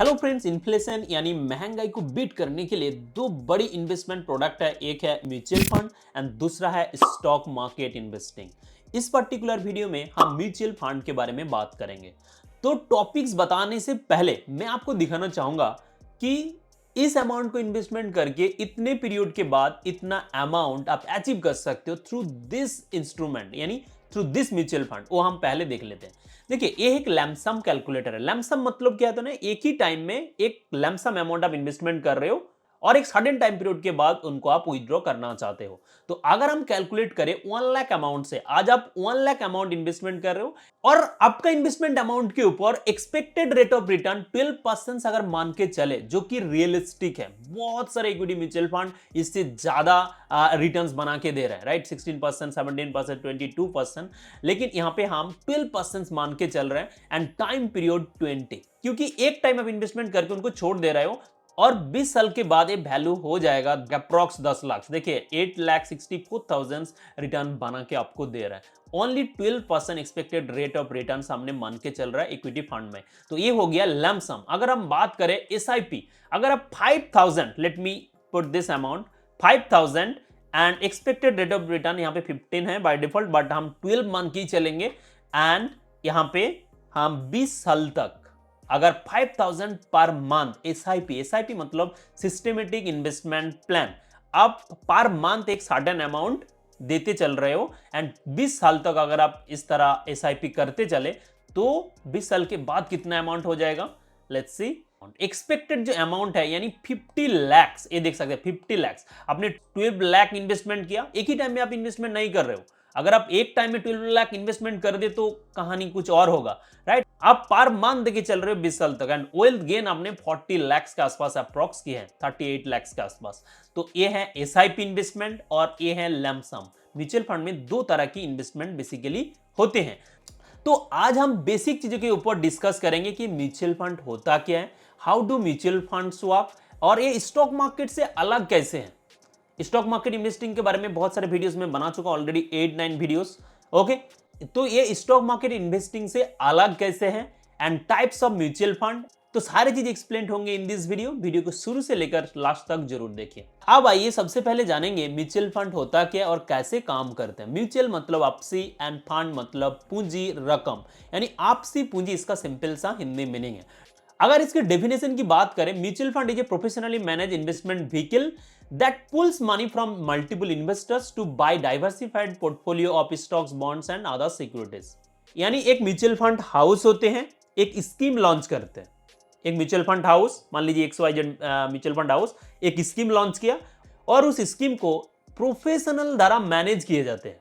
Hello friends, inflation यानी महंगाई को बीट करने के लिए दो बड़ी इन्वेस्टमेंट प्रोडक्ट है। एक है म्यूचुअल फंड एंड दूसरा है स्टॉक मार्केट इन्वेस्टिंग। इस पर्टिकुलर वीडियो में हम म्यूचुअल फंड के बारे में बात करेंगे। तो टॉपिक्स बताने से पहले मैं आपको दिखाना चाहूंगा कि इस अमाउंट को इन्वेस्टमेंट करके इतने पीरियड के बाद इतना अमाउंट आप अचीव कर सकते हो थ्रू दिस इंस्ट्रूमेंट यानी थ्रू दिस म्यूचुअल फंड। वो हम पहले देख लेते हैं। देखिए, ये एक लैमसम कैलकुलेटर है। लैमसम मतलब क्या है, तो ना एक ही टाइम में एक लैमसम अमाउंट आप इन्वेस्टमेंट कर रहे हो और एक सडन टाइम पीरियड के बाद उनको आप विड्रॉ करना चाहते हो। तो अगर हम कैलकुलेट करें 1 लाख अमाउंट से, आज आप 1 लाख अमाउंट इन्वेस्टमेंट कर रहे हो और आपका इन्वेस्टमेंट अमाउंट के ऊपर एक्सपेक्टेड रेट ऑफ रिटर्न 12% अगर मान के चले, जो कि रियलिस्टिक है। बहुत सारे इक्विटी म्यूचुअल फंड इससे ज्यादा रिटर्न्स बना के दे रहे हैं, राइट? 16%, 17%, 22%। लेकिन यहां पे हम 12% मान के चल रहे हैं एंड टाइम पीरियड 20, क्योंकि एक टाइम आप इन्वेस्टमेंट करके उनको छोड़ दे रहे हो और 20 साल के बाद ये वैल्यू हो जाएगा अप्रॉक्स 10 लाख। देखिए, 8,64,000 रिटर्न बना के आपको दे रहा है। Only 12% expected rate of return सामने मान के चल रहा है इक्विटी फंड में। तो ये हो गया लमसम। अगर हम बात करें एसआईपी, अगर आप 5,000, let me put this amount 5,000 and expected rate of return यहाँ पे 15 है बाय डिफॉल्ट, बट हम 12 मंथ की चलेंगे एंड यहाँ पे हम 20 साल तक अगर 5,000 पर मंथ एसआईपी मतलब सिस्टमेटिक इन्वेस्टमेंट प्लान, आप पर मंथ एक सर्टेन अमाउंट देते चल रहे हो एंड 20 साल तक अगर आप इस तरह एसआईपी करते चले तो 20 साल के बाद कितना अमाउंट हो जाएगा, लेट्स सी। एक्सपेक्टेड जो अमाउंट है यानी 50 लाख, ये देख सकते हैं 50 लाख। आपने 12 लाख इन्वेस्टमेंट किया, एक ही टाइम में आप इन्वेस्टमेंट नहीं कर रहे हो। अगर आप एक टाइम में 12 लाख इन्वेस्टमेंट कर दे तो कहानी कुछ और होगा, राइट? आप पर मंथ देके चल रहे हो 20 साल तक एंड वेल्थ गेन आपने 40 लाख के आसपास अप्रॉक्स की है, 38 लाख के आसपास। तो ये है एसआईपी इन्वेस्टमेंट और ये है लमसम। म्यूचुअल फंड में दो तरह की इन्वेस्टमेंट बेसिकली होते हैं। तो आज हम बेसिक चीजों के ऊपर डिस्कस करेंगे कि म्यूचुअल फंड होता क्या है, how do mutual funds work, और ये स्टॉक मार्केट से अलग कैसे है। स्टॉक मार्केट इन्वेस्टिंग के बारे में बहुत सारे वीडियोस में बना चुका ऑलरेडी, 8-9 वीडियोस। ओके, तो ये स्टॉक मार्केट इन्वेस्टिंग से अलग कैसे है and types of mutual fund, तो सारी चीज एक्सप्लेन होंगे इन दिस वीडियो को शुरू से लेकर लास्ट तक जरूर देखिए। अब आइए सबसे पहले जानेंगे म्यूचुअल फंड होता क्या और कैसे काम करते हैं। म्यूचुअल मतलब आपसी एंड फंड मतलब पूंजी, रकम, यानी आपसी पूंजी, इसका सिंपल सा हिंदी मीनिंग है। अगर इसके डेफिनेशन की बात करें, mutual fund is a professionally manage investment vehicle that pulls money from multiple investors to buy diversified portfolio of stocks, bonds and other securities। यानी एक म्यूचुअल फंड हाउस होते हैं, एक स्कीम लॉन्च करते हैं। एक म्यूचुअल फंड हाउस, मान लीजिए XYZ म्यूचुअल फंड हाउस एक स्कीम लॉन्च किया और उस स्कीम को प्रोफेशनल द्वारा मैनेज किए जाते हैं,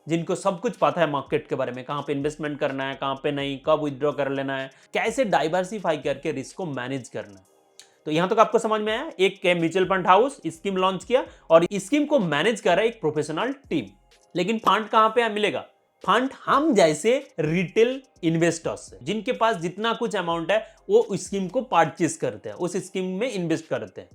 जिनको सब कुछ पता है मार्केट के बारे में, कहां पे इन्वेस्टमेंट करना है, कहां पे नहीं, कब विथड्रॉ कर लेना है, कैसे डाइवर्सिफाई करके रिस्क को मैनेज करना है। तो यहां तक आपको समझ में आया। एक mutual fund house scheme launch किया और स्कीम को मैनेज कर रहा है एक प्रोफेशनल टीम। लेकिन फंड कहां पे मिलेगा? फंड हम जैसे रिटेल इन्वेस्टर्स से, जिनके पास जितना कुछ अमाउंट है वो उस स्कीम को परचेज करते हैं, उस स्कीम में इन्वेस्ट करते हैं।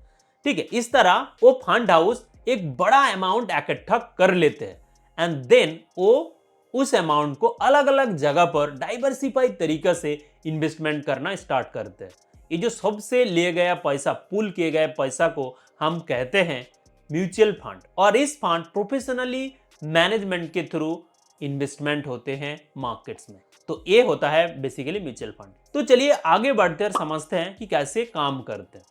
ठीक है, इस तरह वो फंड हाउस एक बड़ा अमाउंट इकट्ठा कर लेते हैं एंड देन वो उस अमाउंट को अलग अलग जगह पर डाइवर्सिफाई तरीके से इन्वेस्टमेंट करना स्टार्ट करते हैं। ये जो सबसे लिए गया पैसा, पूल किए गए पैसा को हम कहते हैं म्यूचुअल फंड, और इस फंड प्रोफेशनली मैनेजमेंट के थ्रू इन्वेस्टमेंट होते हैं मार्केट्स में। तो ये होता है बेसिकली म्यूचुअल फंड। तो चलिए आगे बढ़ते और समझते हैं कि कैसे काम करते हैं।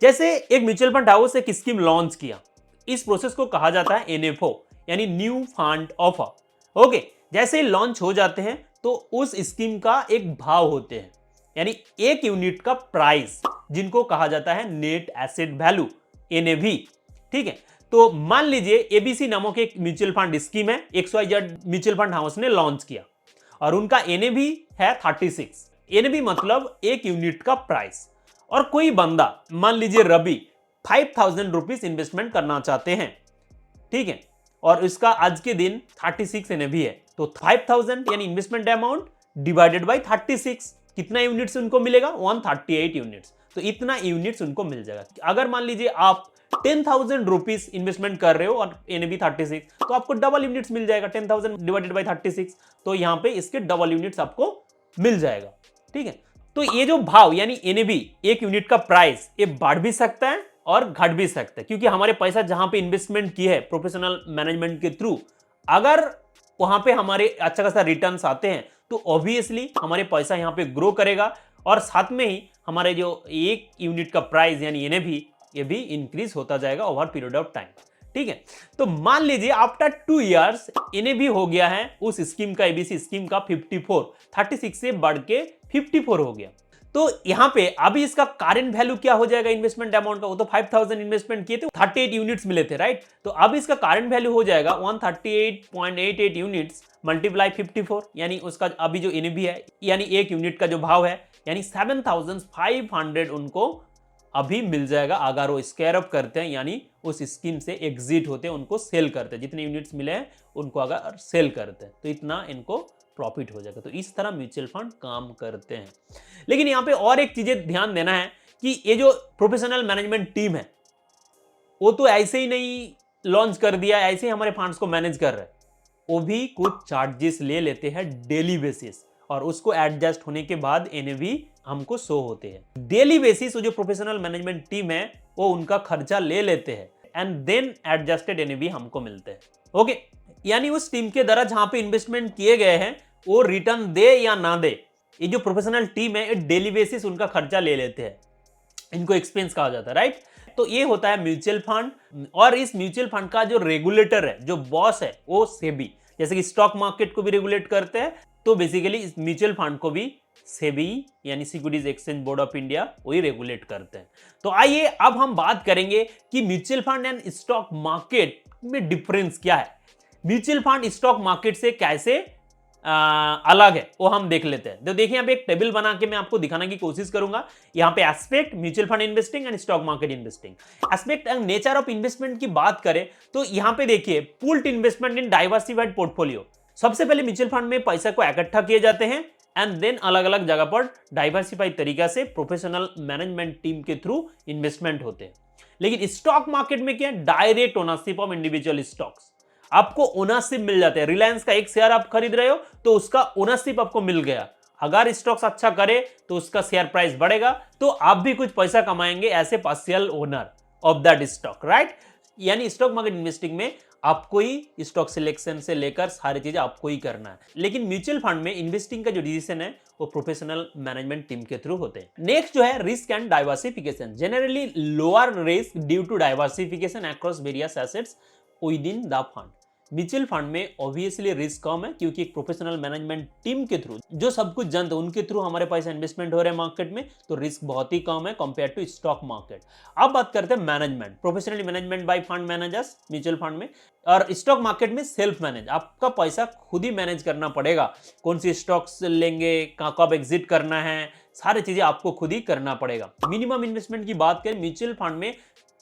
जैसे एक म्यूचुअल फंड हाउस एक स्कीम लॉन्च किया, इस प्रोसेस को कहा जाता है एनएफओ यानी न्यू फंड ऑफर। ओके, जैसे ही लॉन्च हो जाते हैं तो उस स्कीम का एक भाव होते हैं, यानी एक यूनिट का प्राइस, जिनको कहा जाता है नेट एसेट वैल्यू, एनएवी। ठीक है, तो मान लीजिए एबीसी नामक एक म्यूचुअल फंड स्कीम है, XYZ म्यूचुअल फंड हाउस ने लॉन्च किया और उनका एनएवी है 36। एनएवी मतलब एक यूनिट का प्राइस। और कोई बंदा, मान लीजिए रवि, 5,000 रुपीज इन्वेस्टमेंट करना चाहते हैं। ठीक है, और इसका आज के दिन 36 एनएवी है, तो 5,000 यानी इन्वेस्टमेंट अमाउंट डिवाइडेड बाई 36, कितना यूनिट्स उनको मिलेगा? 138 यूनिट्स। तो इतना यूनिट्स उनको मिल जाएगा। अगर मान लीजिए आप 10,000 रुपीज इन्वेस्टमेंट कर रहे हो और एनएवी 36, तो आपको डबल यूनिट्स मिल जाएगा, 10,000 डिवाइडेड बाई 36। तो यहां पे इसके डबल यूनिट्स आपको मिल जाएगा। ठीक है, तो ये जो भाव यानी एनएवी, एक यूनिट का प्राइस, ये बढ़ भी सकता है और घट भी सकता है, क्योंकि हमारे पैसा जहां पे इन्वेस्टमेंट की है प्रोफेशनल मैनेजमेंट के थ्रू, अगर वहां पे हमारे अच्छा खासा रिटर्न्स आते हैं तो ऑब्वियसली हमारे पैसा यहां पे ग्रो करेगा और साथ में ही हमारे जो एक यूनिट का प्राइस यानी एनएवी, ये भी इंक्रीज होता जाएगा ओवर पीरियड ऑफ टाइम। ठीक है, तो मान लीजिए आफ्टर 2 इयर्स एनएवी हो गया है उस स्कीम का, एबीसी स्कीम का 54, 36 से बढ़ के 54 हो गया। तो यहां पे अभी इसका करंट वैल्यू क्या हो जाएगा इन्वेस्टमेंट अमाउंट का? वो तो 5000 इन्वेस्टमेंट किए थे, 38 यूनिट्स मिले थे, राइट? तो अब इसका करंट वैल्यू हो जाएगा 138.88 यूनिट्स मल्टीप्लाई 54, यानी उसका अभी जो एनएवी है यानी एक यूनिट का जो भाव है यानी 7500 उनको अभी मिल जाएगा अगर वो स्क्वायर अप करते हैं, यानी उस स्कीम से एग्जिट होते हैं, उनको सेल करते हैं, जितने यूनिट्स मिले हैं उनको अगर सेल करते हैं तो इतना इनको प्रॉफिट हो जाएगा। तो इस तरह म्यूचुअल फंड काम करते हैं। लेकिन यहाँ पे और एक चीजें ध्यान देना है कि ये जो प्रोफेशनल मैनेजमेंट टीम है वो तो ऐसे ही नहीं लॉन्च कर दिया, ऐसे ही हमारे फंड्स को मैनेज कर रहे हैं, वो भी कुछ चार्जेस ले लेते हैं डेली बेसिस, और उसको एडजस्ट होने के बाद एनएवी हमको शो होते हैं डेली बेसिस। वो जो प्रोफेशनल मैनेजमेंट टीम है वो उनका खर्चा ले लेते हैं एंड देन एडजस्टेड एनएवी हमको मिलते हैं। ओके, यानी उस टीम के द्वारा जहां पे इन्वेस्टमेंट किए गए हैं वो रिटर्न दे या ना दे, ये जो प्रोफेशनल टीम है डेली बेसिस उनका खर्चा ले लेते हैं, इनको एक्सपेंस कहा जाता है, राइट? तो ये होता है म्यूचुअल फंड। और इस म्यूचुअल फंड का जो रेगुलेटर है, जो बॉस है, वो सेबी, जैसे कि स्टॉक मार्केट को भी रेगुलेट करते हैं, तो बेसिकली इस म्यूचुअल फंड को भी सेबी यानी securities exchange board of India वही रेगुलेट करते हैं। तो आइए अब हम बात करेंगे कि mutual fund and stock market में डिफरेंस क्या है, म्यूचुअल फंड स्टॉक मार्केट से कैसे अलग है वो हम देख लेते हैं। तो देखिए यहाँ पे एक टेबल बना के मैं आपको दिखाने की कोशिश करूंगा। यहाँ पे aspect mutual fund investing and stock market investing, aspect and nature of investment की बात करें तो यहाँ पे देखिए पूल्ड इन्वेस्टमेंट इन डाइवर्सिफाइड पोर्टफोलियो। सबसे पहले म्यूचुअल फंड में पैसा को इकट्ठा किए जाते हैं एंड देन अलग अलग जगह पर डाइवर्सिफाइड तरीका से प्रोफेशनल मैनेजमेंट टीम के थ्रू इन्वेस्टमेंट होते हैं। लेकिन स्टॉक मार्केट में क्या, direct ownership of individual stocks, आपको ओनरशिप मिल जाते हैं। रिलायंस का एक शेयर आप खरीद रहे हो तो उसका ओनरशिप आपको मिल गया, अगर स्टॉक्स अच्छा करे तो उसका शेयर प्राइस बढ़ेगा तो आप भी कुछ पैसा कमाएंगे as a partial owner of that stock, right? यानी स्टॉक मार्केट इन्वेस्टिंग में आपको ही स्टॉक सिलेक्शन से लेकर सारी चीजें आपको ही करना है। लेकिन म्यूचुअल फंड में इन्वेस्टिंग का जो डिसीजन है वो प्रोफेशनल मैनेजमेंट टीम के थ्रू होते हैं। नेक्स्ट जो है risk and diversification, generally lower risk due to diversification across various assets within the fund. Mutual fund में ऑब्वियसली रिस्क कम है क्योंकि एक प्रोफेशनल मैनेजमेंट टीम के थ्रू जो सब कुछ जानते हैं उनके थ्रू हमारे पैसा इन्वेस्टमेंट हो रहे हैं मार्केट में, तो रिस्क बहुत ही कम है कंपेयर टू स्टॉक मार्केट। अब बात करते हैं management, professionally management by fund managers mutual fund में, और स्टॉक मार्केट में सेल्फ मैनेज, आपका पैसा खुद ही मैनेज करना पड़ेगा, कौन सी स्टॉक्स लेंगे, कब एग्जिट करना है, सारी चीजें आपको खुद ही करना पड़ेगा। मिनिमम इन्वेस्टमेंट की बात करें म्यूचुअल फंड में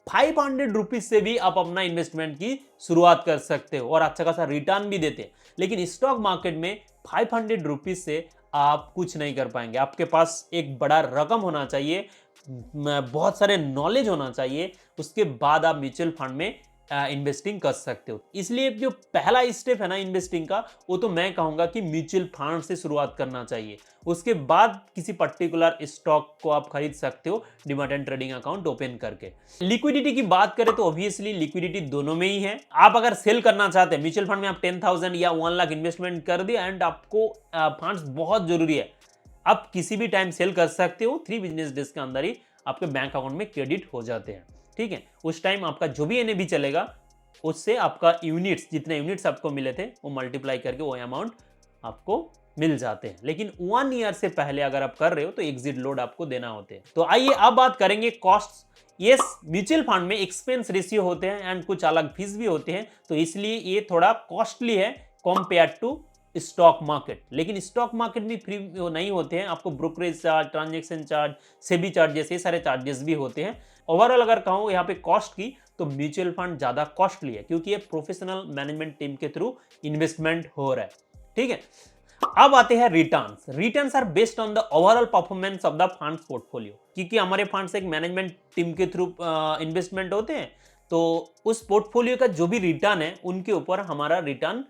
500 रुपीज से भी आप अपना इन्वेस्टमेंट की शुरुआत कर सकते हो और अच्छा खासा रिटर्न भी देते हैं। लेकिन स्टॉक मार्केट में 500 रुपीज से आप कुछ नहीं कर पाएंगे, आपके पास एक बड़ा रकम होना चाहिए, बहुत सारे नॉलेज होना चाहिए, उसके बाद आप म्यूचुअल फंड में इन्वेस्टिंग कर सकते हो। इसलिए जो पहला स्टेप है ना इन्वेस्टिंग का, वो तो मैं कहूंगा कि म्यूचुअल फंड से शुरुआत करना चाहिए, उसके बाद किसी पर्टिकुलर स्टॉक को आप खरीद सकते हो demat and trading account open करके। लिक्विडिटी की बात करें तो ऑब्वियसली लिक्विडिटी दोनों में ही है। आप अगर सेल करना चाहते हैं म्यूचुअल फंड में, आप 10,000 या 1 लाख इन्वेस्टमेंट कर दिया एंड आपको फंड्स बहुत जरूरी है, आप किसी भी टाइम सेल कर सकते हो, 3 बिजनेस डेज के अंदर ही आपके बैंक अकाउंट में क्रेडिट हो जाते हैं। ठीक है, उस टाइम आपका जो भी एनएवी चलेगा उससे आपका यूनिट्स, जितने यूनिट्स आपको मिले थे वो मल्टीप्लाई करके वो अमाउंट आपको मिल जाते हैं। लेकिन 1 ईयर से पहले अगर आप कर रहे हो तो एग्जिट लोड आपको देना होते हैं। तो आइए अब बात करेंगे कॉस्ट। यस, म्यूचुअल फंड में एक्सपेंस रेशियो होते हैं एंड कुछ अलग फीस भी होते हैं, तो इसलिए ये थोड़ा कॉस्टली है कंपेयर टू स्टॉक मार्केट। लेकिन स्टॉक मार्केट भी फ्री नहीं होते हैं, आपको brokerage charge, transaction charge, SEBI charges, ये सारे चार्जेस भी होते हैं। ओवरऑल अगर कहूँ यहाँ पे कॉस्ट की तो म्यूचुअल फंड ज्यादा कॉस्टली है क्योंकि ये प्रोफेशनल मैनेजमेंट टीम के थ्रू इन्वेस्टमेंट हो रहा है। ठीक है, अब आते हैं returns. Returns are based on the overall performance of the funds portfolio, क्योंकि हमारे फंड्स एक मैनेजमेंट टीम के थ्रू इन्वेस्टमेंट होते हैं, तो उस पोर्टफोलियो का जो भी रिटर्न है उनके ऊपर हमारा रिटर्न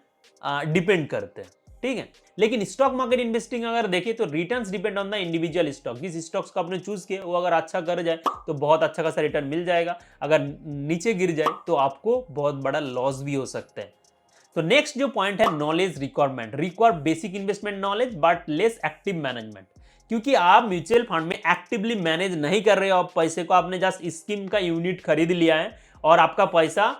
डिपेंड करते हैं। ठीक है। लेकिन स्टॉक मार्केट इन्वेस्टिंग अगर देखें तो returns depend on the individual stock. जिस स्टॉक्स को आपने चूज किया वो अगर अच्छा कर जाए तो बहुत अच्छा खासा रिटर्न मिल जाएगा, अगर नीचे गिर जाए तो आपको बहुत बड़ा लॉस भी हो सकता है। तो नेक्स्ट जो पॉइंट है, knowledge requirement. Require basic investment knowledge but less active management. क्योंकि आप म्यूचुअल फंड में एक्टिवली मैनेज नहीं कर रहे हो, आप पैसे को आपने जस्ट स्कीम का यूनिट खरीद लिया है और आपका पैसा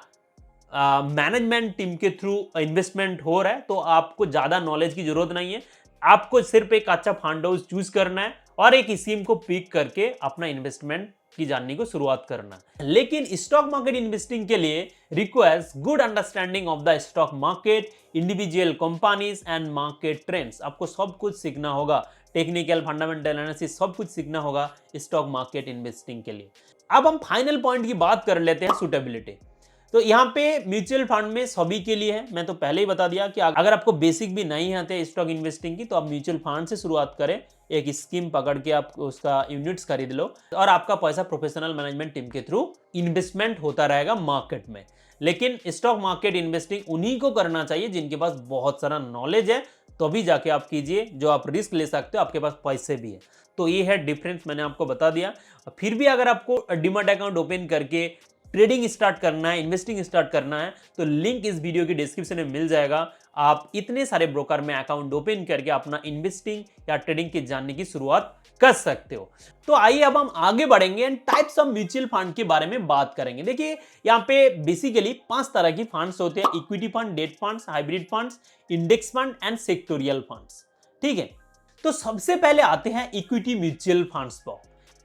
मैनेजमेंट टीम के थ्रू इन्वेस्टमेंट हो रहा है, तो आपको ज्यादा नॉलेज की जरूरत नहीं है। आपको सिर्फ एक अच्छा फंड हाउस चूज करना है और एक स्कीम को पिक करके अपना इन्वेस्टमेंट की जानने को शुरुआत करना है। लेकिन स्टॉक मार्केट इन्वेस्टिंग के लिए requires good understanding of the stock market, individual companies and market trends. आपको सब कुछ सीखना होगा, टेक्निकल फंडामेंटल एनालिसिस सब कुछ सीखना होगा स्टॉक मार्केट इन्वेस्टिंग के लिए। अब हम फाइनल पॉइंट की बात कर लेते हैं, सुटेबिलिटी। तो यहाँ पे म्यूचुअल फंड में सभी के लिए है। मैं तो पहले ही बता दिया कि अगर आपको बेसिक भी नहीं आते स्टॉक इन्वेस्टिंग की तो आप म्यूचुअल फंड से शुरुआत करें, एक स्कीम पकड़ के आप उसका यूनिट्स खरीद लो और आपका पैसा प्रोफेशनल मैनेजमेंट टीम के थ्रू इन्वेस्टमेंट होता रहेगा मार्केट में। लेकिन स्टॉक मार्केट इन्वेस्टिंग उन्हीं को करना चाहिए जिनके पास बहुत सारा नॉलेज है, तो भी जाके आप कीजिए, जो आप रिस्क ले सकते हो, आपके पास पैसे भी है। तो ये है डिफरेंस, मैंने आपको बता दिया। फिर भी अगर आपको डीमैट अकाउंट ओपन करके ट्रेडिंग स्टार्ट करना है, इन्वेस्टिंग स्टार्ट करना है, तो लिंक इस वीडियो की डिस्क्रिप्शन में मिल जाएगा। आप इतने सारे ब्रोकर में अकाउंट ओपन करके अपना इन्वेस्टिंग या ट्रेडिंग की जानने की शुरुआत कर सकते हो। तो आइए अब हम आगे बढ़ेंगे and types of mutual fund के बारे में बात करेंगे। देखिए यहाँ पे बेसिकली 5 तरह की फंड्स होते हैं: equity fund, date funds, hybrid funds, index fund and sectoral funds. ठीक है, तो सबसे पहले आते हैं इक्विटी म्यूचुअल फंड्स पर।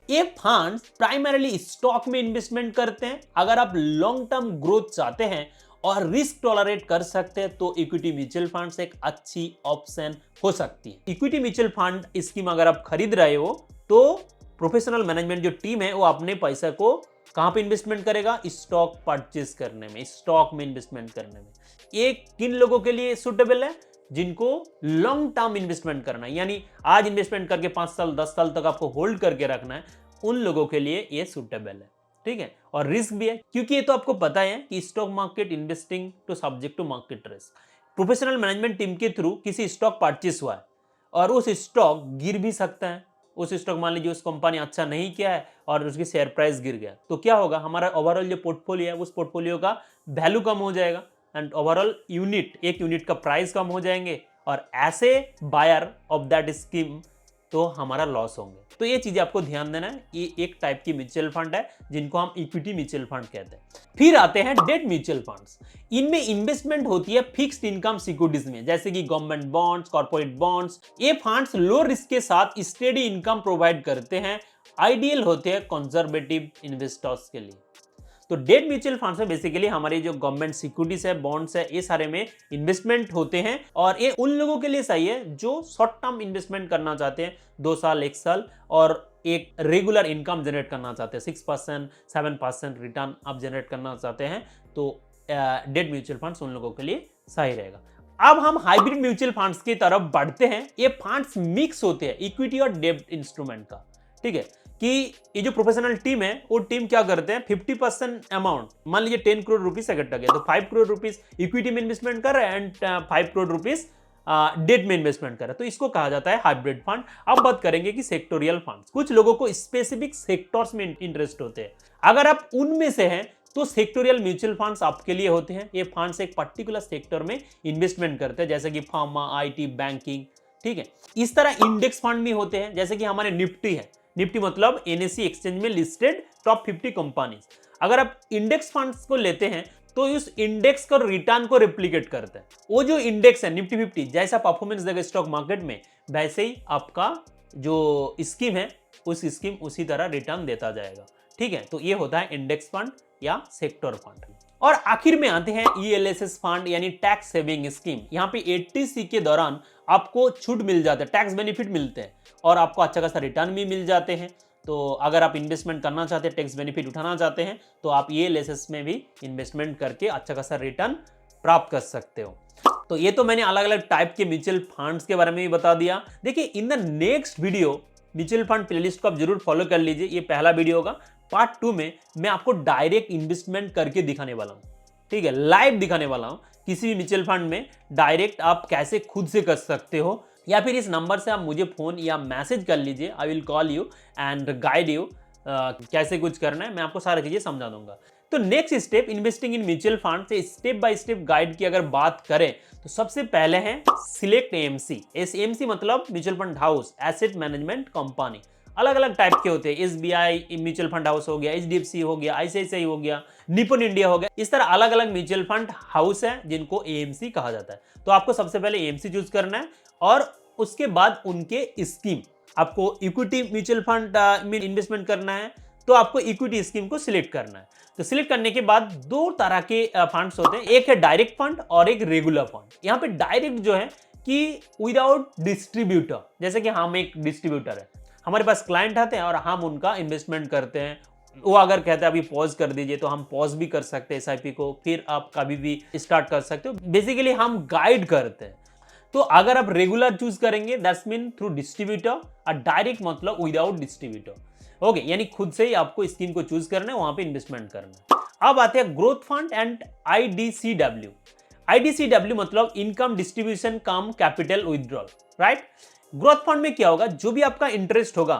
ये फंड्स प्राइमरीली स्टॉक में इन्वेस्टमेंट करते हैं। अगर आप लॉन्ग टर्म ग्रोथ चाहते हैं और रिस्क टॉलरेट कर सकते हैं तो इक्विटी म्यूचुअल फंड्स एक अच्छी ऑप्शन हो सकती है। इक्विटी म्यूचुअल फंड स्कीम अगर आप खरीद रहे हो तो प्रोफेशनल मैनेजमेंट जो टीम है वो अपने पैसे को कहां पे इन्वेस्टमेंट करेगा? स्टॉक परचेज करने में, स्टॉक में इन्वेस्टमेंट करने में। एक किन लोगों के लिए सुटेबल है? जिनको लॉन्ग टर्म इन्वेस्टमेंट करना है, यानी आज इन्वेस्टमेंट करके 5 साल 10 साल तक आपको होल्ड करके रखना है, उन लोगों के लिए ये सुटेबल है। ठीक है, और रिस्क भी है क्योंकि ये तो आपको पता है कि stock market investing to subject to market risk. Professional management team के थ्रू किसी स्टॉक परचेस हुआ है और उस स्टॉक गिर भी सकता है। उस स्टॉक मान लीजिए उस कंपनी अच्छा नहीं किया है और उसकी शेयर प्राइस गिर गया, तो क्या होगा? हमारा ओवरऑल जो पोर्टफोलियो है उस पोर्टफोलियो का वैल्यू कम हो जाएगा एंड ओवरऑल एक यूनिट का प्राइस कम हो जाएंगे और ऐसे बायर ऑफ दैट स्कीम तो हमारा लॉस होंगे। तो ये चीजें आपको ध्यान देना है। ये एक टाइप की म्यूचुअल फंड है जिनको हम इक्विटी म्यूचुअल फंड कहते हैं। फिर आते हैं डेट म्यूचुअल फंड्स। इनमें इन्वेस्टमेंट होती है फिक्स्ड इनकम सिक्योरिटीज में, जैसे कि गवर्नमेंट बॉन्ड्स, कॉर्पोरेट बॉन्ड्स। ये फंड्स लो रिस्क के साथ स्टेडी इनकम प्रोवाइड करते हैं, आइडियल होते हैं कंजर्वेटिव इन्वेस्टर्स के लिए। तो डेट म्यूचुअल फंड्स में बेसिकली हमारी जो गवर्नमेंट सिक्योरिटीज है, बॉन्ड्स है, ये सारे में इन्वेस्टमेंट होते हैं और ये उन लोगों के लिए सही है जो शॉर्ट टर्म इन्वेस्टमेंट करना चाहते हैं, 2 साल 1 साल, और एक रेगुलर इनकम जनरेट करना चाहते हैं, 6% 7% रिटर्न आप जनरेट करना चाहते हैं, तो डेट म्यूचुअल फंड्स उन लोगों के लिए सही रहेगा। अब हम हाइब्रिड म्यूचुअल फंड्स की तरफ बढ़ते हैं। ये फंड्स मिक्स होते हैं इक्विटी और डेब्ट इंस्ट्रूमेंट का। ठीक है, कि ये जो प्रोफेशनल टीम है वो टीम क्या करते हैं, 50% अमाउंट, मान लीजिए 10 करोड़ रुपीस इकट्ठा किया तो 5 करोड़ रुपीस इक्विटी में इन्वेस्टमेंट कर रहे हैं एंड 5 करोड़ रुपीस डेट में इन्वेस्टमेंट कर रहे हैं, तो इसको कहा जाता है हाइब्रिड फंड। अब बात करेंगे कि सेक्टोरियल फंड्स। कुछ लोगों को स्पेसिफिक सेक्टर्स में इंटरेस्ट होते हैं, अगर आप उनमें से हैं तो सेक्टोरियल म्यूचुअल फंड्स आपके लिए होते हैं। ये फंड्स एक पर्टिकुलर सेक्टर में इन्वेस्टमेंट करते हैं, जैसे कि फार्मा, आईटी, बैंकिंग। ठीक है, इस तरह इंडेक्स फंड भी होते हैं, जैसे कि हमारे निफ्टी है। निफ्टी मतलब एनएससी एक्सचेंज में लिस्टेड टॉप 50 कंपनीज। अगर आप इंडेक्स फंड्स को लेते हैं तो उस इंडेक्स का रिटर्न को रेप्लिकेट करता है। वो जो इंडेक्स है निफ्टी 50 जैसा परफॉर्मेंस देगा स्टॉक मार्केट में, वैसे ही आपका जो स्कीम है उस स्कीम उसी तरह रिटर्न देता जाएगा। ठीक है, तो ये होता है इंडेक्स फंड या सेक्टर फंड। और आखिर में आते हैं ईएलएसएस फंड यानी टैक्स सेविंग स्कीम। यहाँ पे 80C के दौरान आपको छूट मिल जाता है, टैक्स बेनिफिट मिलते हैं और आपको अच्छा खासा रिटर्न भी मिल जाते हैं। तो अगर आप इन्वेस्टमेंट करना चाहते हैं, टैक्स बेनिफिट उठाना चाहते हैं, तो आप ईएलएसएस में भी इन्वेस्टमेंट करके अच्छा खासा रिटर्न प्राप्त कर सकते हो। तो ये तो मैंने अलग अलग टाइप के म्यूचुअल फंड्स के बारे में भी बता दिया। देखिए in the next video mutual fund playlist को आप जरूर फॉलो कर लीजिए। ये पहला वीडियो होगा। पार्ट 2 में मैं आपको डायरेक्ट इन्वेस्टमेंट करके दिखाने वाला हूं। ठीक है, लाइव दिखाने वाला हूं किसी भी म्यूचुअल फंड में डायरेक्ट आप कैसे खुद से कर सकते हो, या फिर इस नंबर से आप मुझे फ़ोन या मैसेज कर लीजिए, I will call you and guide you कैसे कुछ करना है, मैं आपको सारी चीज़ें समझा दूंगा। तो next step investing in mutual fund से स्टेप बाय स्टेप गाइड की अगर बात करें तो सबसे पहले है सिलेक्ट एएमसी। एएमसी मतलब mutual fund house, asset management company. अलग अलग टाइप के होते हैं, एसबीआई म्यूचुअल फंड हाउस हो गया, एचडीएफसी हो गया, आईसीआईसीआई हो गया, निपन इंडिया हो गया। इस तरह अलग अलग म्यूचुअल फंड हाउस है जिनको एएमसी कहा जाता है। तो आपको सबसे पहले एएमसी चूज करना है और उसके बाद उनके स्कीम, आपको इक्विटी म्यूचुअल फंड में इन्वेस्टमेंट करना है तो आपको इक्विटी स्कीम को सिलेक्ट करना है। तो सिलेक्ट करने के बाद दो तरह के फंड्स होते हैं, एक है डायरेक्ट फंड और एक रेगुलर फंड। यहाँ पे डायरेक्ट जो है कि विदाउट डिस्ट्रीब्यूटर, जैसे कि हम एक डिस्ट्रीब्यूटर है, हमारे पास क्लाइंट आते हैं और हम उनका इन्वेस्टमेंट करते हैं। वो अगर कहते हैं अभी पॉज कर दीजिए तो हम पॉज भी कर सकते हैं एसआईपी को, फिर आप कभी भी स्टार्ट कर सकते हो। बेसिकली हम गाइड करते हैं। तो अगर आप रेगुलर चूज करेंगे दैट्स मीन थ्रू डिस्ट्रीब्यूटर, और डायरेक्ट मतलब विदाउट डिस्ट्रीब्यूटर। ओके, यानी खुद से ही आपको स्कीम को चूज करना है, वहां पे इन्वेस्टमेंट करना है। अब आते हैं growth fund and IDCW. IDCW मतलब income distribution cum capital withdrawal, right. Growth fund में क्या होगा, जो भी आपका इंटरेस्ट होगा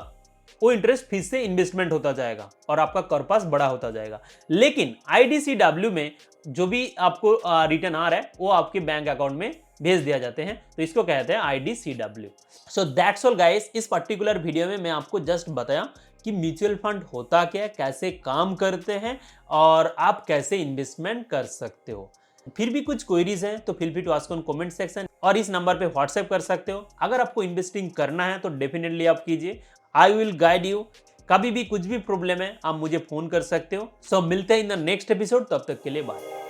वो इंटरेस्ट फिर से इन्वेस्टमेंट होता जाएगा और आपका कॉर्पस बड़ा होता जाएगा। लेकिन आईडीसीडब्ल्यू में जो भी आपको रिटर्न आ रहा है वो आपके बैंक अकाउंट में भेज दिया जाते हैं, तो इसको कहते हैं आईडीसीडब्ल्यू। सो दैट्स ऑल गाइस, इस पर्टिकुलर वीडियो में मैं आपको जस्ट बताया कि म्यूचुअल फंड होता क्या है, कैसे काम करते हैं और आप कैसे इन्वेस्टमेंट कर सकते हो। फिर भी कुछ क्वेरीज हैं तो feel free to ask on comment section, और इस नंबर पे व्हाट्सएप कर सकते हो। अगर आपको इन्वेस्टिंग करना है तो डेफिनेटली आप कीजिए, आई विल गाइड यू। कभी भी कुछ भी प्रॉब्लम है आप मुझे फोन कर सकते हो। सो मिलते हैं इन द नेक्स्ट एपिसोड, तब तक के लिए बाय।